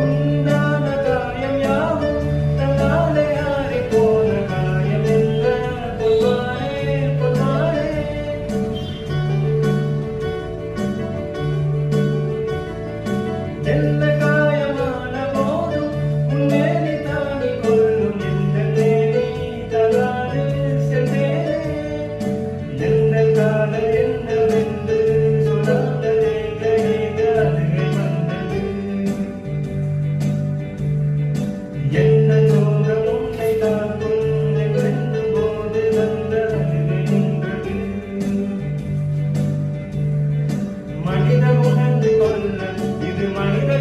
உண்டான காயம் யாவும் தன்னாலே ஆறிப் போன காயம் இல்ல பொன்மானே பொன்மானே. எந்த காயமான போதும் உன்மேனி தாங்கிக் கொள்ளும் எந்தன் மேனி தலாறு சென்றேனே. எந்தன் காதல் என்னவென்று சொல்லாத ஏக ஏக அழுகை வந்தது. என்ன சோகம் உன்னை தாக்கும் என்றென்னும் போது வந்த அழுகை நின்றது. மனித உணர்ந்து கொள்ள இது மனித